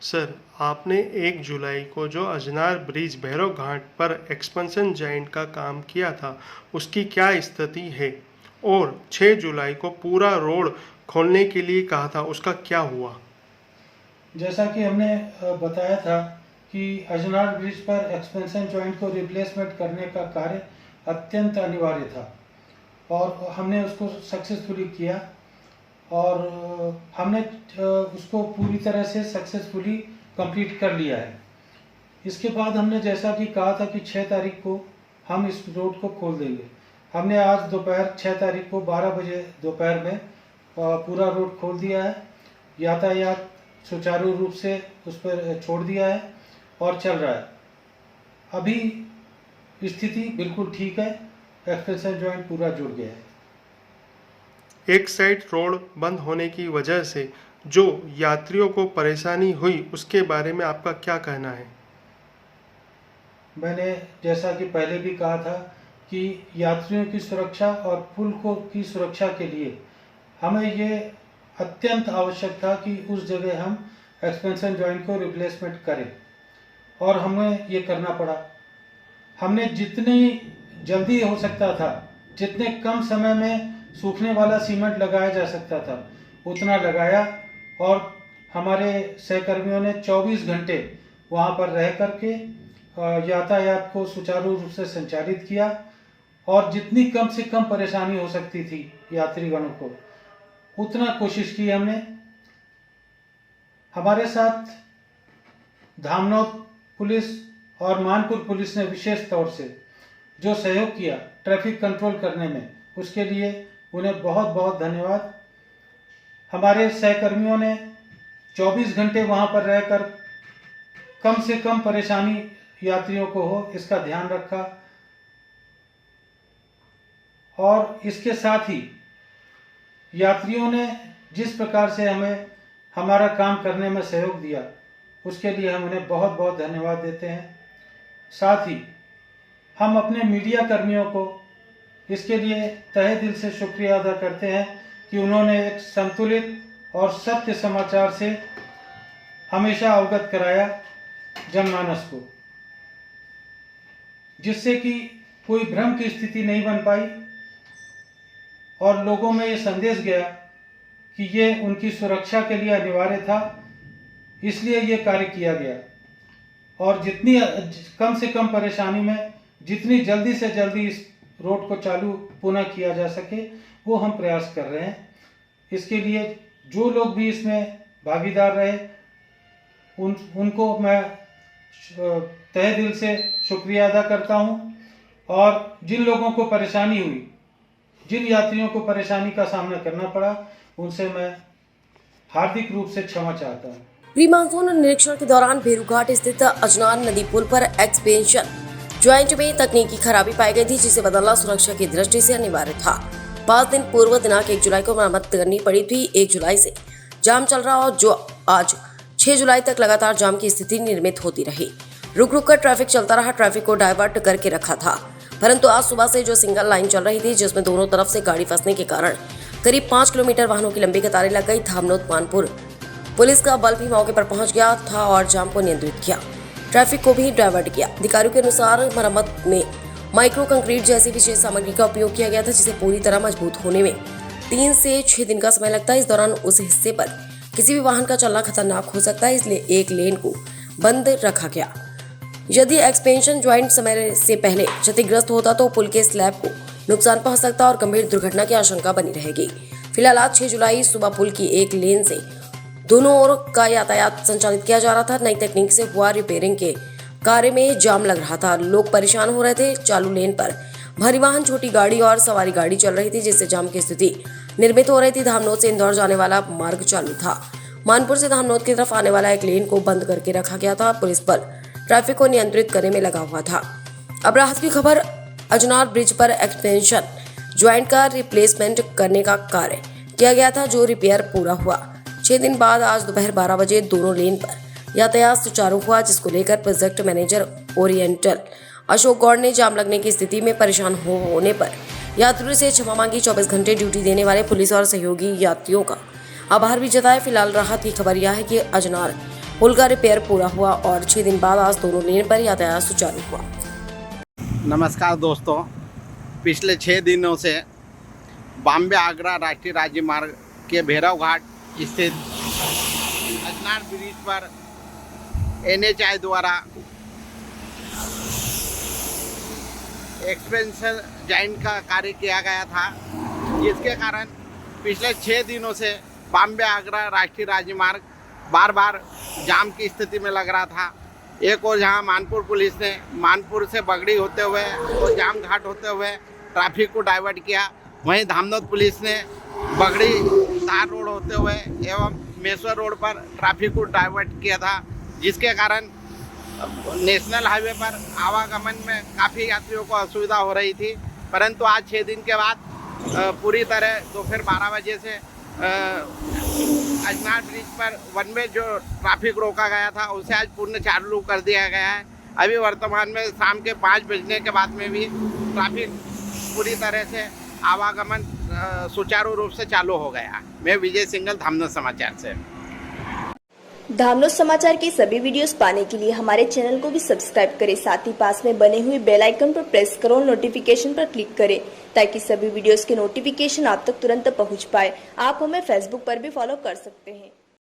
Sir, आपने 1 जुलाई को जो अजनार ब्रिज भैरव घाट पर एक्सपेंशन जॉइंट का काम किया था, उसकी क्या स्थिति है? और 6 जुलाई को पूरा रोड खोलने के लिए कहा था, उसका क्या हुआ? जैसा कि हमने बताया था कि अजनार ब्रिज पर एक्सपेंशन जॉइंट को रिप्लेसमेंट करने का कार्य अत्यंत अनिवार्य था और हमने उसको सक्सेसफुली किया और हमने उसको पूरी तरह से सक्सेसफुली कंप्लीट कर लिया है। इसके बाद हमने जैसा कि कहा था कि 6 तारीख को हम इस रोड को खोल देंगे। हमने आज दोपहर 6 तारीख को 12 बजे दोपहर में पूरा रोड खोल दिया है। यातायात सुचारू रूप से उस पर छोड़ दिया है और चल रहा है। अभी स्थिति बिल्कुल ठीक है, एक्सपेंशन जॉइंट पूरा जुड़ गया है। एक साइड रोड बंद होने की वजह से जो यात्रियों को परेशानी हुई, उसके बारे में आपका क्या कहना है? मैंने जैसा कि पहले भी कहा था कि यात्रियों की सुरक्षा और पुल को की सुरक्षा के लिए हमें ये अत्यंत आवश्यक था कि उस जगह हम एक्सपेंशन जॉइंट को रिप्लेसमेंट करें और हमें ये करना पड़ा। हमने जितनी जल्दी हो सकता था, जितने कम समय में सूखने वाला सीमेंट लगाया जा सकता था, उतना लगाया और हमारे सहकर्मियों ने 24 घंटे वहाँ पर रह करके यातायात को सुचारू रूप से संचालित किया और जितनी कम से कम परेशानी हो सकती थी यात्रीगणों को, उतना कोशिश की हमने। हमारे साथ धामनौद पुलिस और मानपुर पुलिस ने विशेष तौर से जो सहयोग किया ट्रैफिक कंट्रोल करने में, उसके लिए उन्हें बहुत बहुत धन्यवाद। हमारे सहकर्मियों ने 24 घंटे वहाँ पर रहकर कम से कम परेशानी यात्रियों को हो, इसका ध्यान रखा और इसके साथ ही यात्रियों ने जिस प्रकार से हमें हमारा काम करने में सहयोग दिया, उसके लिए हम उन्हें बहुत बहुत धन्यवाद देते हैं। साथ ही हम अपने मीडिया कर्मियों को इसके लिए तहे दिल से शुक्रिया अदा करते हैं कि उन्होंने एक संतुलित और सत्य समाचार से हमेशा अवगत कराया जनमानस को, जिससे कि कोई भ्रम की स्थिति नहीं बन पाई और लोगों में ये संदेश गया कि ये उनकी सुरक्षा के लिए अनिवार्य था, इसलिए ये कार्य किया गया और जितनी कम से कम परेशानी में जितनी जल्दी से जल्दी इस रोड को चालू पुनः किया जा सके, वो हम प्रयास कर रहे हैं। इसके लिए जो लोग भी इसमें भागीदार रहे, उनको मैं तहे दिल से शुक्रिया अदा करता हूँ और जिन लोगों को परेशानी हुई, जिन यात्रियों को परेशानी का सामना करना पड़ा, उनसे मैं हार्दिक रूप से क्षमा चाहता हूँ। प्री मानसून निरीक्षण के दौरान भेरूघाट स्थित अजनार नदी पुल पर एक्सपेंशन ज्वाइंट में तकनीकी खराबी पाई गई थी, जिसे बदलना सुरक्षा की दृष्टि से अनिवार्य था। 5 दिन पूर्व दिनांक 1 जुलाई को मरम्मत करनी पड़ी थी। 1 जुलाई से जाम चल रहा और जो आज 6 जुलाई तक लगातार जाम की स्थिति निर्मित होती रही। रुक रुक कर ट्रैफिक चलता रहा, ट्रैफिक को डाइवर्ट करके रखा था। परंतु आज सुबह से जो सिंगल लाइन चल रही थी, जिसमें दोनों तरफ से गाड़ी फंसने के कारण करीब 5 किलोमीटर वाहनों की लंबी कतारें लग गई। धामनौद मानपुर पुलिस का बल भी मौके पर पहुंच गया था और जाम को नियंत्रित किया, ट्रैफिक को भी डाइवर्ट किया। अधिकारियों के अनुसार मरम्मत में माइक्रो कंक्रीट जैसी विशेष सामग्री का उपयोग किया गया था, जिसे पूरी तरह मजबूत होने में 3 से 6 दिन का समय लगता है। इस दौरान उस हिस्से पर किसी भी वाहन का चलना खतरनाक हो सकता है, इसलिए एक लेन को बंद रखा गया। यदि एक्सपेंशन ज्वाइंट समय से पहले क्षतिग्रस्त होता तो पुल के स्लैब को नुकसान पहुंच सकता और गंभीर दुर्घटना की आशंका बनी रहेगी। फिलहाल आज 6 जुलाई सुबह पुल की एक लेन से दोनों ओर का यातायात संचालित किया जा रहा था। नई तकनीक से हुआ रिपेयरिंग के कार्य में जाम लग रहा था, लोग परेशान हो रहे थे। चालू लेन पर भारी वाहन, छोटी गाड़ी और सवारी गाड़ी चल रही थी, जिससे जाम की स्थिति निर्मित हो रही थी। धामनौद से इंदौर जाने वाला मार्ग चालू था। मानपुर से धामनौद की तरफ आने वाला एक लेन को बंद करके रखा गया था। पुलिस बल ट्रैफिक को नियंत्रित करने में लगा हुआ था। अब राहत की खबर, अजनार ब्रिज पर एक्सपेंशन ज्वाइंट का रिप्लेसमेंट करने का कार्य किया गया था, जो रिपेयर पूरा हुआ। 6 दिन बाद आज दोपहर 12 बजे दोनों लेन पर यातायात सुचारू हुआ, जिसको लेकर project manager Oriental Ashok Gaur ने जाम लगने की स्थिति में परेशान होने पर यात्रियों से क्षमा मांगी। 24 घंटे ड्यूटी देने वाले पुलिस और सहयोगी यात्रियों का आभार भी जताया। फिलहाल राहत की खबर यह है कि अजनार पुल का रिपेयर पूरा हुआ और 6 दिन बाद आज दोनों लेन पर यातायात सुचारू हुआ। नमस्कार दोस्तों, पिछले 6 दिनों से बॉम्बे आगरा राष्ट्रीय राजमार्ग के भैरव घाट स्थित अजनार ब्रिज पर NHAI द्वारा एक्सपेंशन जॉइंट का कार्य किया गया था, जिसके कारण पिछले 6 दिनों से बॉम्बे आगरा राष्ट्रीय राजमार्ग बार बार जाम की स्थिति में लग रहा था। एक और जहां मानपुर पुलिस ने मानपुर से बगड़ी होते हुए और जाम घाट होते हुए ट्रैफिक को डाइवर्ट किया, वहीं धामनोद पुलिस ने बगड़ी तार रोड होते हुए एवं मेसवर रोड पर ट्रैफिक को डाइवर्ट किया था, जिसके कारण नेशनल हाईवे पर आवागमन में काफ़ी यात्रियों को असुविधा हो रही थी। परंतु आज 6 दिन के बाद पूरी तरह दोपहर 12 बजे से अजनार ब्रिज पर वन वे जो ट्रैफिक रोका गया था उसे आज पूर्ण चालू कर दिया गया है। अभी वर्तमान में शाम के 5 बजने के बाद में भी ट्रैफिक पूरी तरह से आवागमन सुचारू रूप से चालू हो गया। मैं विजय सिंघल, धामनोद समाचार से। धामनोद समाचार के सभी वीडियोस पाने के लिए हमारे चैनल को भी सब्सक्राइब करें, साथ ही पास में बने हुए बेल आइकन पर प्रेस करो और नोटिफिकेशन पर क्लिक करें ताकि सभी वीडियोस के नोटिफिकेशन आप तक तुरंत पहुंच पाए। आप हमें फेसबुक पर भी फॉलो कर सकते हैं।